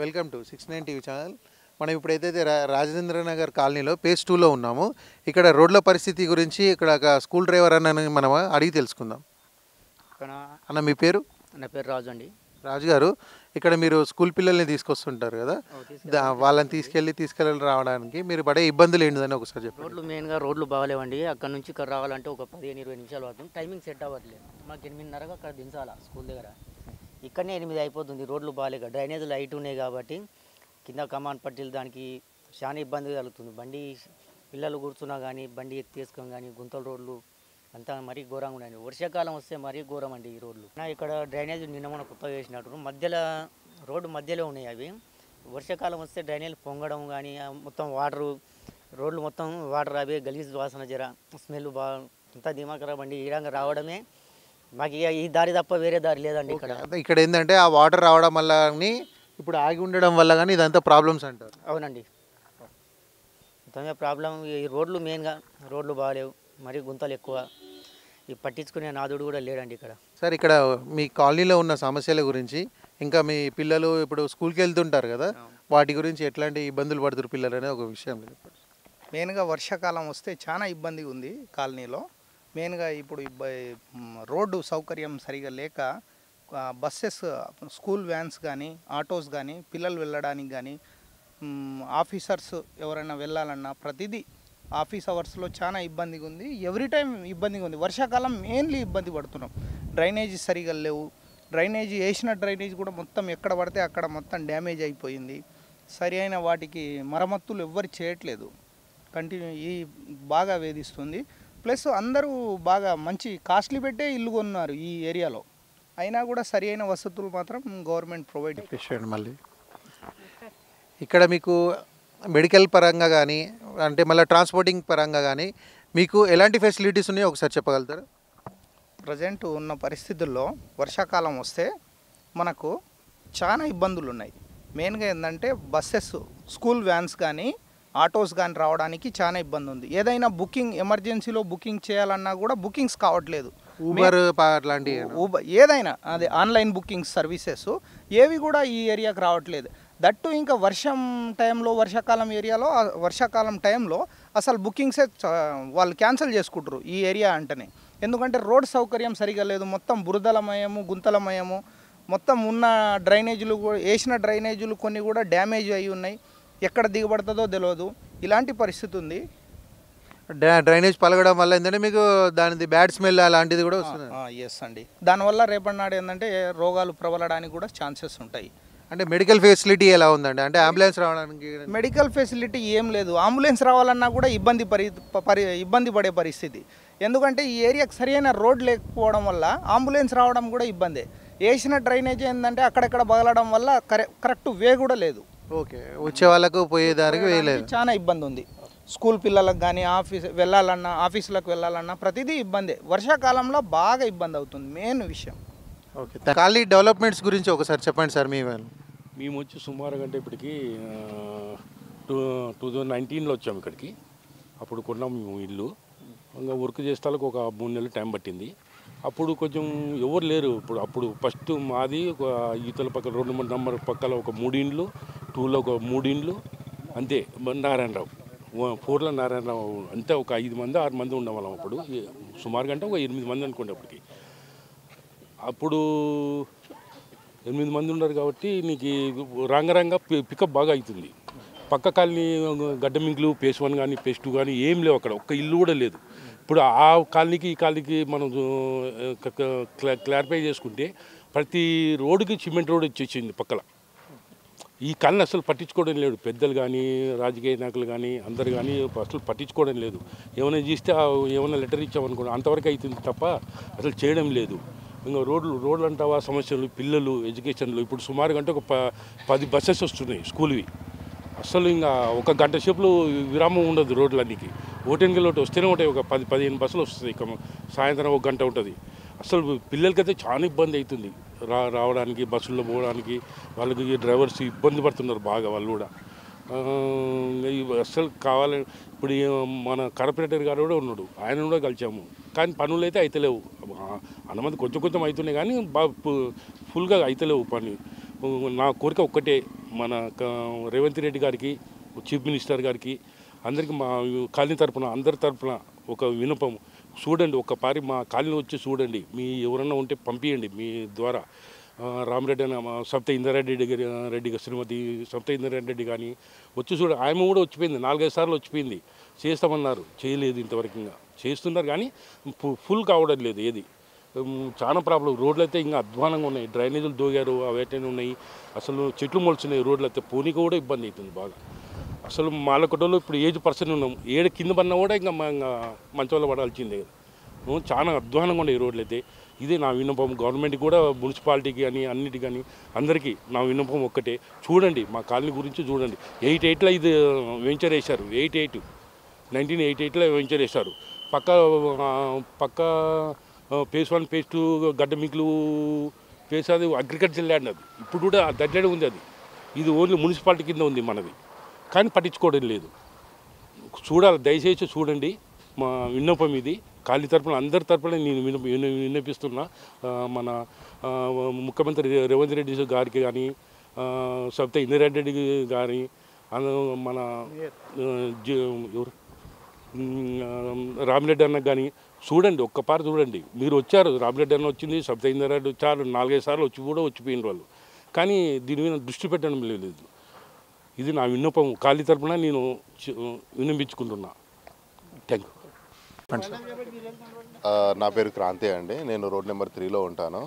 Welcome to 69 TV channel. మనం ఇప్పుడైతే రాజేంద్ర నగర్ కాలనీలో పేజ్ 2లో ఉన్నాము. ఇక్కడ రోడ్ల పరిస్థితి గురించి ఇక్కడ ఒక స్కూల్ డ్రైవర్ అన్న మనం అడిగి తెలుసుకుందాం. ఇక్కడ అన్న మీ పేరు? నా పేరు రాజు అండి. రాజు గారు, ఇక్కడ మీరు స్కూల్ పిల్లల్ని తీసుకొస్తుంటారు కదా, వాళ్ళని తీసుకెళ్ళి రావడానికి మీరు పడే ఇబ్బందులు ఏంటిదని ఒకసారి చెప్పండి. రోడ్లు మెయిన్గా రోడ్లు బాగాలేవండి. అక్కడ నుంచి ఇక్కడ రావాలంటే ఒక 15-20 నిమిషాలు పడుతుంది. టైమింగ్ సెట్ అవ్వట్లేదు. మాకు 8:30కి అక్కడ దించాలా స్కూల్ దగ్గర. ఇక్కడనే 8 అయిపోతుంది. రోడ్లు బాగాలేక డ్రైనేజీలు హైట్ ఉన్నాయి కాబట్టి కింద కమాన్ పట్టీలు దానికి చాలా ఇబ్బంది కలుగుతుంది. బండి పిల్లలు కూర్చున్నా కానీ బండి ఎత్తి తీసుకొని కానీ గుంతల రోడ్లు అంతా మరీ ఘోరంగా ఉన్నాయి. వర్షాకాలం వస్తే మరీ ఘోరం అండి ఈ రోడ్లు. ఇక్కడ డ్రైనేజ్ నిన్న మొన్న కొత్తగా వేసినట్టు మధ్యలో రోడ్డు మధ్యలో ఉన్నాయి. అవి వర్షాకాలం వస్తే డ్రైనేజ్ పొంగడం కానీ మొత్తం రోడ్లు మొత్తం వాటర్ అవి గలీజ్ వాసన జర స్మెల్ బాగా అంతా దిమాకరా బండి ఈ రంగా రావడమే. మాకు ఈ దారి తప్ప వేరే దారి లేదండి. ఇక్కడ ఏంటంటే ఆ వాటర్ రావడం వల్ల ఇప్పుడు ఆగి ఉండడం వల్ల కానీ ఇదంతా ప్రాబ్లమ్స్ అంటారు. అవునండి, మొత్తమే ప్రాబ్లం. ఈ రోడ్లు మెయిన్గా రోడ్లు బాగాలేవు, మరీ గుంతలు ఎక్కువ. ఈ పట్టించుకునే నాదుడు కూడా లేడండి ఇక్కడ. సార్, ఇక్కడ మీ కాలనీలో ఉన్న సమస్యల గురించి, ఇంకా మీ పిల్లలు ఇప్పుడు స్కూల్కి వెళ్తుంటారు కదా, వాటి గురించి ఎట్లాంటి ఇబ్బందులు పడుతున్నారు పిల్లలు అనే ఒక విషయం. మెయిన్గా వర్షాకాలం వస్తే చాలా ఇబ్బంది ఉంది కాలనీలో. మెయిన్గా ఇప్పుడు రోడ్డు సౌకర్యం సరిగా లేక బస్సెస్, స్కూల్ వ్యాన్స్ కానీ ఆటోస్ కానీ పిల్లలు వెళ్ళడానికి కానీ ఆఫీసర్స్ ఎవరైనా వెళ్ళాలన్నా ప్రతిదీ ఆఫీస్ అవర్స్లో చాలా ఇబ్బందిగా ఉంది. ఎవ్రీ టైం ఇబ్బందిగా ఉంది. వర్షాకాలం మెయిన్లీ ఇబ్బంది పడుతున్నాం. డ్రైనేజీ సరిగా లేవు. డ్రైనేజీ వేసిన డ్రైనేజీ కూడా మొత్తం ఎక్కడ పడితే అక్కడ మొత్తం డ్యామేజ్ అయిపోయింది. సరి అయిన వాటికి మరమ్మతులు ఎవ్వరు చేయట్లేదు. ఈ బాగా వేధిస్తుంది. ప్లస్ అందరూ బాగా మంచి కాస్ట్లీ పెట్టే ఇల్లు కొన్నారు ఈ ఏరియాలో. అయినా కూడా సరి అయిన వసతులు మాత్రం గవర్నమెంట్ ప్రొవైడ్ చేయండి. మళ్ళీ ఇక్కడ మీకు మెడికల్ పరంగా కానీ అంటే మళ్ళీ ట్రాన్స్పోర్టింగ్ పరంగా కానీ మీకు ఎలాంటి ఫెసిలిటీస్ ఉన్నాయో ఒకసారి చెప్పగలుగుతారు? ప్రజెంట్ ఉన్న పరిస్థితుల్లో వర్షాకాలం వస్తే మనకు చాలా ఇబ్బందులు ఉన్నాయి. మెయిన్గా ఏంటంటే బస్సెస్, స్కూల్ వ్యాన్స్ కానీ ఆటోస్ కానీ రావడానికి చాలా ఇబ్బంది ఉంది. ఏదైనా బుకింగ్ ఎమర్జెన్సీలో బుకింగ్ చేయాలన్నా కూడా బుకింగ్స్ కావట్లేదు. ఊబర్ ఏదైనా అదే ఆన్లైన్ బుకింగ్ సర్వీసెస్ ఏవి కూడా ఈ ఏరియాకి రావట్లేదు. దట్టు ఇంకా వర్షం టైంలో, వర్షాకాలం టైంలో అసలు బుకింగ్సే వాళ్ళు క్యాన్సిల్ చేసుకుంటారు ఈ ఏరియా అంటేనే. ఎందుకంటే రోడ్ సౌకర్యం సరిగా లేదు. మొత్తం బురదలమయము, గుంతలమయము. మొత్తం ఉన్న డ్రైనేజీలు కూడా, వేసిన డ్రైనేజీలు కొన్ని కూడా డ్యామేజ్ అయి ఉన్నాయి. ఎక్కడ దిగబడుతుందో తెలియదు. ఇలాంటి పరిస్థితి ఉంది. డ్రైనేజ్ పలగడం వల్ల ఏంటంటే మీకు దాని బ్యాడ్ స్మెల్ అలాంటిది కూడా వస్తుంది. ఎస్ అండి. దానివల్ల రేపటి నాడు ఏంటంటే రోగాలు ప్రబలడానికి కూడా ఛాన్సెస్ ఉంటాయి. అంటే మెడికల్ ఫెసిలిటీ ఎలా ఉందండి? అంటే అంబులెన్స్ రావడానికి మెడికల్ ఫెసిలిటీ ఏం లేదు. అంబులెన్స్ రావాలన్నా కూడా ఇబ్బంది పడే పరిస్థితి. ఎందుకంటే ఈ ఏరియాకి సరైన రోడ్ లేకపోవడం వల్ల అంబులెన్స్ రావడం కూడా ఇబ్బందే. వేసిన డ్రైనేజ్ ఏంటంటే అక్కడెక్కడ బగలడం వల్ల కరెక్ట్ వే కూడా లేదు. ఓకే, వచ్చే వాళ్ళకు పోయేదానికి వేయలేదు. చాలా ఇబ్బంది ఉంది. స్కూల్ పిల్లలకు కానీ ఆఫీసులకు వెళ్ళాలన్నా ప్రతిదీ ఇబ్బందే. వర్షాకాలంలో బాగా ఇబ్బంది అవుతుంది మెయిన్ విషయం. ఓకే, కాలనీ డెవలప్మెంట్స్ గురించి ఒకసారి చెప్పండి సార్. మేము వచ్చి సుమారుగా అంటే ఇప్పటికి 2019లో వచ్చాము ఇక్కడికి. అప్పుడు కొన్నాము మేము ఇల్లు. ఇంకా వర్క్ చేసేందుకు ఒక 3 నెలలు టైం పట్టింది. అప్పుడు కొంచెం ఎవరు లేరు. అప్పుడు ఫస్ట్ మాది ఒక ఈతల పక్కన 2 నెంబర్ పక్కల ఒక 3 ఇండ్లు, 2లో ఒక 3 ఇండ్లు, అంతే. నారాయణరావు 4లో నారాయణరావు, అంతే. ఒక 5 మంది 6 మంది ఉండేవాళ్ళం అప్పుడు. సుమారుగా అంటే ఒక 8 మంది అనుకోండి అప్పటికి. అప్పుడు 8 మంది ఉన్నారు కాబట్టి నీకు రంగరంగా పికప్ బాగా అవుతుంది. పక్క కాలనీ గడ్డమింకులు, పేస్ 1 కానీ పేస్ 2 కానీ ఏం లేవు. అక్కడ ఒక్క ఇల్లు కూడా లేదు. ఇప్పుడు ఆ కాలనీకి ఈ కాలనీకి మనం క్లారిఫై చేసుకుంటే ప్రతి రోడ్డుకి సిమెంట్ రోడ్ వచ్చేసింది పక్కల. ఈ కాలనీ అసలు పట్టించుకోవడం లేదు. పెద్దలు కానీ రాజకీయ నాయకులు కానీ అందరు కానీ అసలు పట్టించుకోవడం లేదు. ఏమైనా చేస్తే ఏమైనా లెటర్ ఇచ్చామనుకోండి అంతవరకు అవుతుంది తప్ప అసలు చేయడం లేదు. ఇంకా రోడ్లు అంటావా సమస్యలు, పిల్లలు ఎడ్యుకేషన్లు. ఇప్పుడు సుమారుగా అంటే ఒక 10 బస్సెస్ వస్తున్నాయి స్కూల్వి. అసలు ఇంకా ఒక గంట సేపులో విరామం ఉండదు రోడ్లన్నికి. ఓటెన్కి వస్తేనే ఉంటాయి. ఒక 10-15 బస్సులు వస్తాయి. సాయంత్రం 1 గంట ఉంటుంది. అసలు పిల్లలకైతే చాలా ఇబ్బంది అవుతుంది రావడానికి, బస్సుల్లో పోవడానికి. వాళ్ళకి డ్రైవర్స్ ఇబ్బంది పడుతున్నారు బాగా వాళ్ళు కూడా. అసలు కావాలని ఇప్పుడు మన కార్పొరేటర్ గారు కూడా ఉన్నాడు, ఆయన కూడా కలిసాము. కానీ పనులు అయితే అయితలేవు. అన్నమంది కొంచెం అవుతున్నాయి కానీ బాగా ఫుల్గా అయితలేవు పని. నా కోరిక ఒక్కటే, మన రేవంత్ రెడ్డి గారికి, చీఫ్ మినిస్టర్ గారికి, అందరికీ మా కాలనీ తరపున అందరి తరపున ఒక వినపం, చూడండి ఒక్కపారి మా కాలనీ వచ్చి చూడండి, మీ ఎవరన్నా ఉంటే పంపించండి మీ ద్వారా. రామరెడ్డి అన్న సప్త ఇంద్రారెడ్డి రెడ్డి శ్రీమతి సప్త ఇంద్రారెడ్డి కానీ వచ్చి చూడ, ఆమె కూడా వచ్చిపోయింది, 4-5 సార్లు వచ్చిపోయింది. చేస్తామన్నారు, చేయలేదు ఇంతవరకు. ఇంకా చేస్తున్నారు కానీ ఫుల్ కావడం లేదు ఏది. చాలా ప్రాబ్లం. రోడ్లు అయితే ఇంకా అధ్వానంగా ఉన్నాయి, డ్రైనేజీలు దోగారు, అవేటైనా ఉన్నాయి. అసలు చెట్లు మొలుచున్నాయి రోడ్లు అయితే, పోనీకి కూడా ఇబ్బంది అవుతుంది బాగా. అసలు మాలకొట్టలో ఇప్పుడు ఏజ్ పర్సన్ ఉన్నాం, ఏడు కింద పడినా కూడా ఇంకా మంచంలో పడాల్సిందే. చాలా అధ్వానంగా ఉన్నాయి ఈ రోడ్లు అయితే. ఇదే నా విన్నపం గవర్నమెంట్కి కూడా, మున్సిపాలిటీకి కానీ అన్నిటికీ కానీ అందరికీ నా విన్నపం ఒక్కటే, చూడండి మా కాలనీ గురించి చూడండి. 88లో ఇది వెంచర్ వేశారు, 1988లో వెంచర్ వేశారు. పక్క phase 1 phase 2 గడ్డ మిగులు ఫేస్, అది అగ్రికల్చర్ ల్యాండ్, అది ఇప్పుడు కూడా దగ్గర ఉంది. అది ఇది ఓన్లీ మున్సిపాలిటీ కింద ఉంది మనది, కానీ పట్టించుకోవడం లేదు. చూడాలి, దయచేసి చూడండి. మా విన్నపం ఇది, కాలనీ తరపున అందరి తరపున నేను విన్నపిస్తున్నా. మన ముఖ్యమంత్రి రేవంత్ రెడ్డి గారికి కానీ, సబితా ఇంద్రారెడ్డి కానీ, మన ఎవరు రామిరెడ్డి అన్నకు కానీ చూడండి, ఒక్కపారి చూడండి. మీరు వచ్చారు, రామిరెడ్డి అన్న వచ్చింది, సబితా ఇంద్రారెడ్డి వచ్చారు, 4-5 సార్లు వచ్చి కూడా వచ్చిపోయిన వాళ్ళు, కానీ దీని మీద దృష్టి పెట్టడం లేదు. ఇది నా విన్నపం, కాలనీ తరపున నేను విన్నపించుకుంటున్నా. Thank you. నా పేరు క్రాంతి అండి. నేను రోడ్ నెంబర్ 3లో ఉంటాను.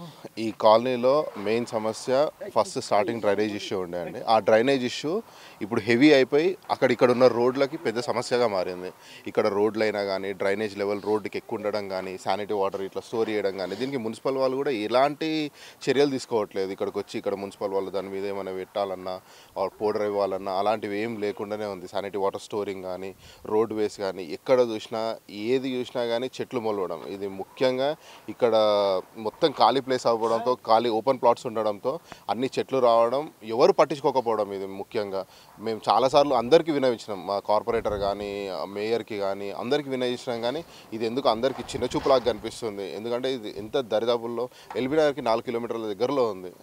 ఈ కాలనీలో మెయిన్ సమస్య ఫస్ట్ స్టార్టింగ్ డ్రైనేజ్ ఇష్యూ ఉండే అండి. ఆ డ్రైనేజ్ ఇష్యూ ఇప్పుడు హెవీ అయిపోయి అక్కడిక్కడ ఉన్న రోడ్లకి పెద్ద సమస్యగా మారింది. ఇక్కడ రోడ్లు అయినా కానీ, డ్రైనేజ్ లెవెల్ రోడ్డుకి ఎక్కువ ఉండడం కానీ, శానిటరీ వాటర్ ఇట్లా స్టోర్ చేయడం కానీ, దీనికి మున్సిపల్ వాళ్ళు కూడా ఎలాంటి చర్యలు తీసుకోవట్లేదు. ఇక్కడికి వచ్చి ఇక్కడ మున్సిపల్ వాళ్ళు దాని మీద ఏమైనా పెట్టాలన్నా, పౌడర్ ఇవ్వాలన్నా అలాంటివి ఏం లేకుండానే ఉంది. శానిటరీ వాటర్ స్టోరింగ్ కానీ, రోడ్ వేస్ కానీ, ఎక్కడ చూసినా ఏది చూసినా కానీ చెట్లు మొలవడం. ఇది ముఖ్యంగా ఇక్కడ మొత్తం ఖాళీ ప్లేస్ అవ్వడంతో, ఖాళీ ఓపెన్ ప్లాట్స్ ఉండడంతో అన్ని చెట్లు రావడం, ఎవరు పట్టించుకోకపోవడం. ఇది ముఖ్యంగా మేము చాలాసార్లు అందరికీ వినవించినాం, మా కార్పొరేటర్ కానీ, మేయర్కి కానీ అందరికీ వినవించినాం. కానీ ఇది ఎందుకు అందరికీ చిన్న చూపులాగా కనిపిస్తుంది. ఎందుకంటే ఇది ఎంత దరిదాపుల్లో ఎల్బీనగర్కి 4 కిలోమీటర్ల దగ్గరలో ఉంది.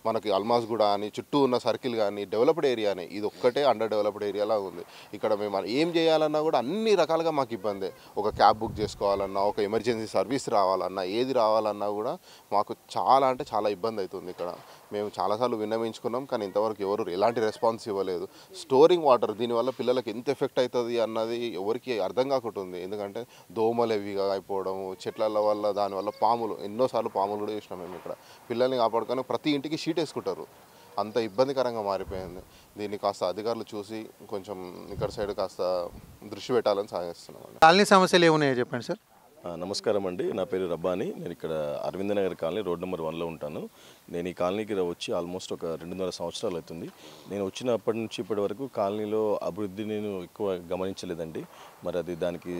మనకి అల్మాస్ కూడా అని చుట్టూ ఉన్న సర్కిల్ కానీ డెవలప్డ్ ఏరియానే, ఇది ఒక్కటే అండర్ డెవలప్డ్ ఏరియాలా ఉంది. ఇక్కడ మేము ఏం చేయాలన్నా కూడా అన్ని రకాలుగా మాకు ఇబ్బంది. ఒక క్యాబ్ బుక్ చేసుకోవాలన్నా, ఒక ఎమర్జెన్సీ సర్వీస్ రావాలన్నా, ఏది రావాలన్నా కూడా మాకు చాలా అంటే చాలా ఇబ్బంది అవుతుంది. ఇక్కడ మేము చాలాసార్లు విన్నవించుకున్నాం, కానీ ఇంతవరకు ఎవరు ఎలాంటి రెస్పాన్స్ ఇవ్వలేదు. స్టోరింగ్ వాటర్ దీనివల్ల పిల్లలకి ఎంత ఎఫెక్ట్ అవుతుంది అన్నది ఎవరికి అర్థం కాకుంటుంది. ఎందుకంటే దోమలు ఎవిగా అయిపోవడం, చెట్ల వల్ల దానివల్ల పాములు, ఎన్నోసార్లు పాములు కూడా చూసినాం మేము. ఇక్కడ పిల్లల్ని కాపాడుకొని ప్రతి ఇంటికి షీట్ వేసుకుంటారు, అంత ఇబ్బందికరంగా మారిపోయింది. దీన్ని కాస్త అధికారులు చూసి కొంచెం ఇక్కడ సైడ్ కాస్త దృష్టి పెట్టాలని సాగిస్తున్నాం. కాలనీ సమస్యలు ఏమున్నాయో చెప్పండి సార్. నమస్కారం అండి, నా పేరు రబ్బాని. నేను ఇక్కడ Aravinda Nagar colony road number 1లో ఉంటాను. నేను ఈ కాలనీకి వచ్చి ఆల్మోస్ట్ ఒక 2.5 సంవత్సరాలు అవుతుంది. నేను వచ్చినప్పటి నుంచి ఇప్పటి వరకు కాలనీలో అభివృద్ధి నేను ఎక్కువ గమనించలేదండి. మరి అది దానికి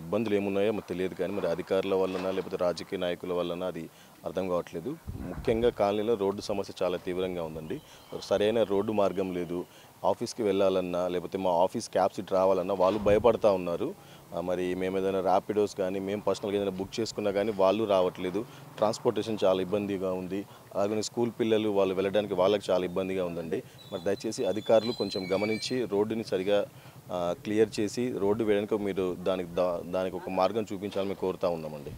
ఇబ్బందులు ఏమున్నాయో మాకు తెలియదు, కానీ మరి అధికారుల వలన లేకపోతే రాజకీయ నాయకుల వలన అది అర్థం కావట్లేదు. ముఖ్యంగా కాలనీలో రోడ్డు సమస్య చాలా తీవ్రంగా ఉందండి. సరైన రోడ్డు మార్గం లేదు. ఆఫీస్కి వెళ్ళాలన్నా లేకపోతే మా ఆఫీస్ క్యాబ్ సీట్ రావాలన్నా వాళ్ళు భయపడతా ఉన్నారు. మరి మేము ఏదైనా ర్యాపిడోస్ కానీ, మేము పర్సనల్గా ఏదైనా బుక్ చేసుకున్నా కానీ వాళ్ళు రావట్లేదు. ట్రాన్స్పోర్టేషన్ చాలా ఇబ్బందిగా ఉంది. అలాగే స్కూల్ పిల్లలు వాళ్ళు వెళ్ళడానికి వాళ్ళకి చాలా ఇబ్బందిగా ఉందండి. మరి దయచేసి అధికారులు కొంచెం గమనించి రోడ్డుని సరిగా క్లియర్ చేసి రోడ్డు వేయడానికి మీరు దానికి ఒక మార్గం చూపించాలని మేము కోరుతా ఉన్నామండి.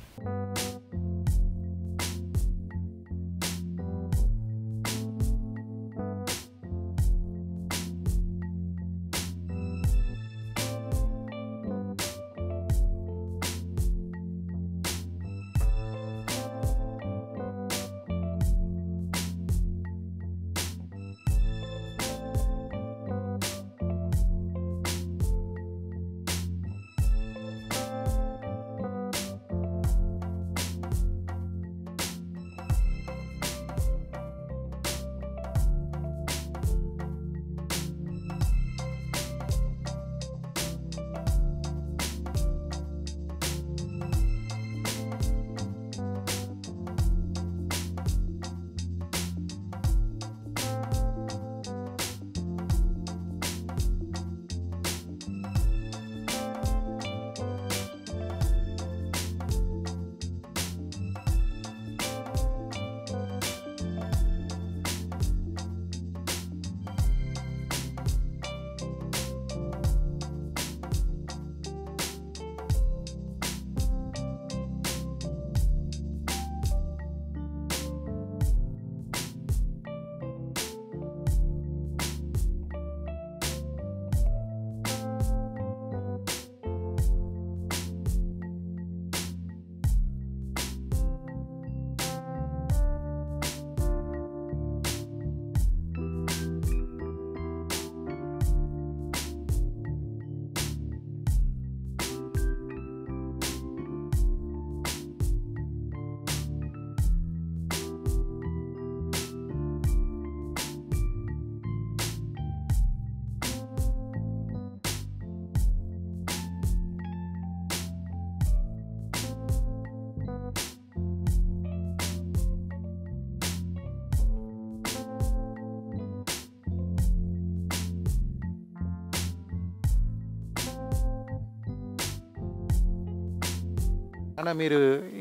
అన్న మీరు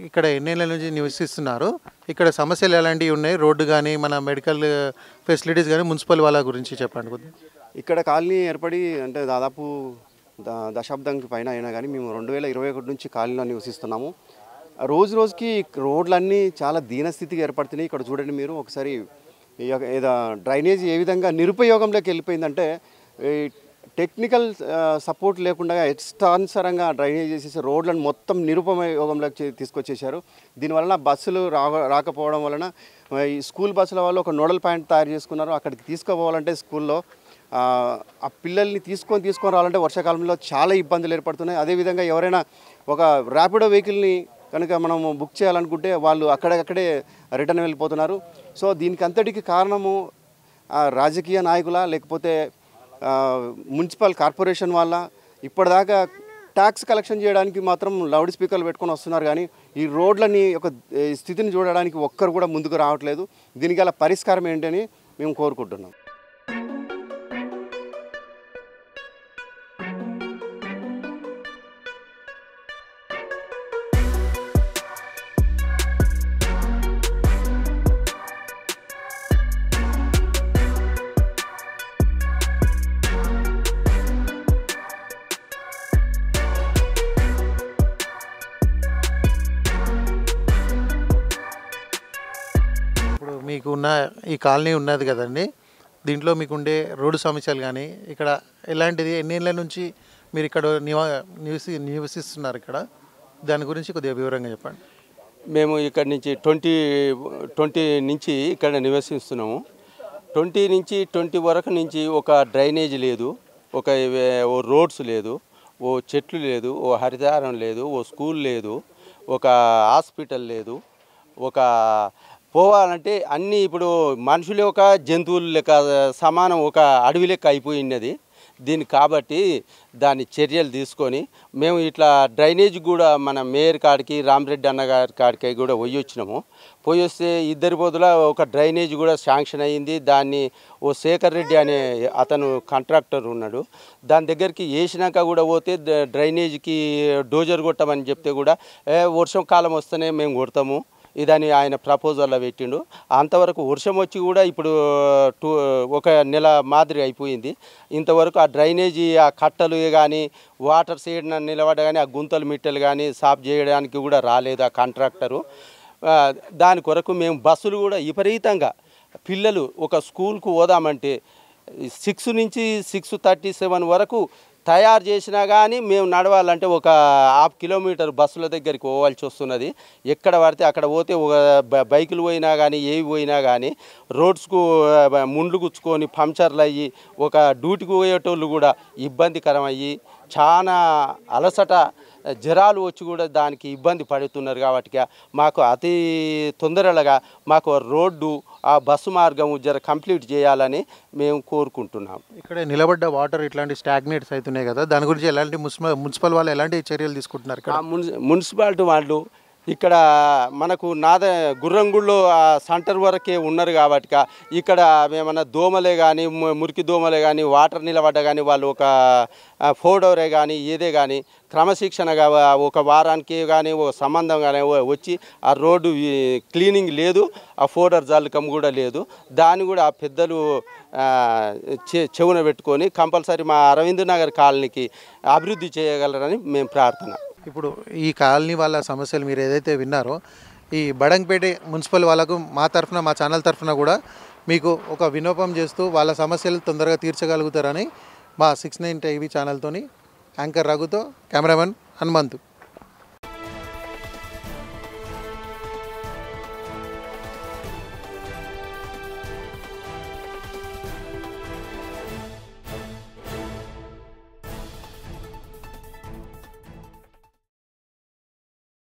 ఇక్కడ ఎన్నేళ్ళ నుంచి నివసిస్తున్నారు? ఇక్కడ సమస్యలు ఎలాంటివి ఉన్నాయి? రోడ్డు కానీ మన మెడికల్ ఫెసిలిటీస్ కానీ మున్సిపల్ వాళ్ళ గురించి చెప్పండి కొద్దిగా. ఇక్కడ కాలనీ ఏర్పడి అంటే దాదాపు దశాబ్దానికి పైన అయినా కానీ మేము 2021 నుంచి కాలనీలో నివసిస్తున్నాము. రోజు రోజుకి రోడ్లన్నీ చాలా దీనస్థితికి ఏర్పడుతున్నాయి. ఇక్కడ చూడండి మీరు ఒకసారి డ్రైనేజ్ ఏ విధంగా నిరుపయోగంలోకి వెళ్ళిపోయిందంటే టెక్నికల్ సపోర్ట్ లేకుండా ఇష్టానుసారంగా డ్రైనేజ్ చేసేసి రోడ్లను మొత్తం నిరుపయోగంలోకి తీసుకొచ్చేసారు. దీనివలన బస్సులు రాకపోవడం వలన ఈ స్కూల్ బస్సుల వాళ్ళు ఒక నోడల్ పాయింట్ తయారు చేసుకున్నారు. అక్కడికి తీసుకుపోవాలంటే స్కూల్లో ఆ పిల్లల్ని తీసుకొని రావాలంటే వర్షాకాలంలో చాలా ఇబ్బందులు ఏర్పడుతున్నాయి. అదేవిధంగా ఎవరైనా ఒక ర్యాపిడో వెహికల్ని కనుక మనము బుక్ చేయాలనుకుంటే వాళ్ళు అక్కడక్కడే రిటర్న్ వెళ్ళిపోతున్నారు. సో దీనికి అంతటికి కారణము రాజకీయ నాయకుల లేకపోతే మున్సిపల్ కార్పొరేషన్ వాళ్ళ. ఇప్పటిదాకా ట్యాక్స్ కలెక్షన్ చేయడానికి మాత్రం లౌడ్ స్పీకర్లు పెట్టుకొని వస్తున్నారు, కానీ ఈ రోడ్లని ఒక స్థితిని చూడడానికి ఒక్కరు కూడా ముందుకు రావట్లేదు. దీనికి గల పరిష్కారం ఏంటని మేము కోరుకుంటున్నాం. మీకు ఉన్న ఈ కాలనీ ఉన్నది కదండి, దీంట్లో మీకుండే రోడ్డు సమస్యలు కానీ ఇక్కడ ఎలాంటిది, ఎన్నేళ్ళ నుంచి మీరు ఇక్కడ నివసిస్తున్నారు ఇక్కడ, దాని గురించి కొద్దిగా వివరంగా చెప్పండి. మేము ఇక్కడ నుంచి 20 నుంచి ఇక్కడ నివసిస్తున్నాము. 20 నుంచి 20 వరకు నుంచి ఒక డ్రైనేజ్ లేదు, ఓ రోడ్స్ లేదు, ఓ చెట్లు లేదు, ఓ హరితహారం లేదు, ఓ స్కూల్ లేదు, ఒక హాస్పిటల్ లేదు. ఒక పోవాలంటే అన్నీ ఇప్పుడు మనుషులే ఒక జంతువులు లెక్క సమానం, ఒక అడవి లెక్క అయిపోయినది. దీన్ని కాబట్టి దాని చర్యలు తీసుకొని మేము ఇట్లా డ్రైనేజ్ కూడా మన మేయర్ కాడికి రామరెడ్డి అన్నగారి కాడికి కూడా పోయి వచ్చినాము. పోయి వస్తే ఇద్దరి బదుల ఒక డ్రైనేజ్ కూడా శాంక్షన్ అయ్యింది. దాన్ని ఓ శేఖర్ రెడ్డి అనే అతను కాంట్రాక్టర్ ఉన్నాడు, దాని దగ్గరికి వేసినాక కూడా పోతే డ్రైనేజ్కి డోజర్ కొట్టమని చెప్తే కూడా వర్షం కాలం వస్తేనే మేము కొడతాము ఇదని ఆయన ప్రపోజల్లో పెట్టిండు. అంతవరకు వర్షం వచ్చి కూడా ఇప్పుడు ఒక నెల మాదిరి అయిపోయింది. ఇంతవరకు ఆ డ్రైనేజీ ఆ కట్టలు కానీ వాటర్ సైడ్ నిలబడ్డ కానీ ఆ గుంతలు మిట్టలు కానీ సాఫ్ చేయడానికి కూడా రాలేదు ఆ కాంట్రాక్టరు. దాని కొరకు మేము బస్సులు కూడా విపరీతంగా పిల్లలు ఒక స్కూల్కు పోదామంటే 6 నుంచి 6:37 వరకు తయారు చేసినా కానీ మేము నడవాలంటే ఒక 1/2 కిలోమీటర్ బస్సుల దగ్గరికి పోవాల్సి వస్తున్నది. ఎక్కడ పడితే అక్కడ పోతే ఒక బైకులు పోయినా కానీ ఏవి పోయినా కానీ రోడ్స్కు ముండ్లు గుచ్చుకొని పంచర్లు అయ్యి ఒక డ్యూటీకి పోయేటోళ్ళు కూడా ఇబ్బందికరం అయ్యి చాలా అలసట జ్వరాలు వచ్చి కూడా దానికి ఇబ్బంది పడుతున్నారు. కాబట్టి మాకు అతి తొందరగా మాకు రోడ్డు ఆ బస్సు మార్గం జర కంప్లీట్ చేయాలని మేము కోరుకుంటున్నాం. ఇక్కడ నిలబడ్డ వాటర్ ఇట్లాంటి స్టాగ్నేట్స్ అవుతున్నాయి కదా, దాని గురించి ఎలాంటి మున్సిపల్ వాళ్ళు ఎలాంటి చర్యలు తీసుకుంటున్నారు? మున్సిపాలిటీ వాళ్ళు ఇక్కడ మనకు గుర్రంగుళ్ళో సెంటర్ వరకే ఉన్నారు కాబట్టి ఇక్కడ ఏమన్నా దోమలే కానీ మురికి దోమలే కానీ వాటర్ నిలబడ్డ కానీ వాళ్ళు ఒక ఫోడోరే కానీ ఏదే కానీ క్రమశిక్షణగా ఒక వారానికి కానీ ఒక సంబంధం కానీ వచ్చి ఆ రోడ్డు క్లీనింగ్ లేదు, ఆ ఫోడర్ జల్లకం కూడా లేదు. దాన్ని కూడా ఆ పెద్దలు చెవున పెట్టుకొని కంపల్సరీ మా అరవింద్ నగర్ కాలనీకి అభివృద్ధి చేయగలరని మేము ప్రార్థన. ఇప్పుడు ఈ కాలనీ వాళ్ళ సమస్యలు మీరు ఏదైతే విన్నారో, ఈ బడంగపేట మున్సిపల్ వాళ్ళకు మా తరఫున, మా ఛానల్ తరఫున కూడా మీకు ఒక విన్నపం చేస్తూ వాళ్ళ సమస్యలు తొందరగా తీర్చగలుగుతారని మా 6 9 టీవీ ఛానల్తోని యాంకర్ రఘుతో కెమెరామెన్ హనుమంతు.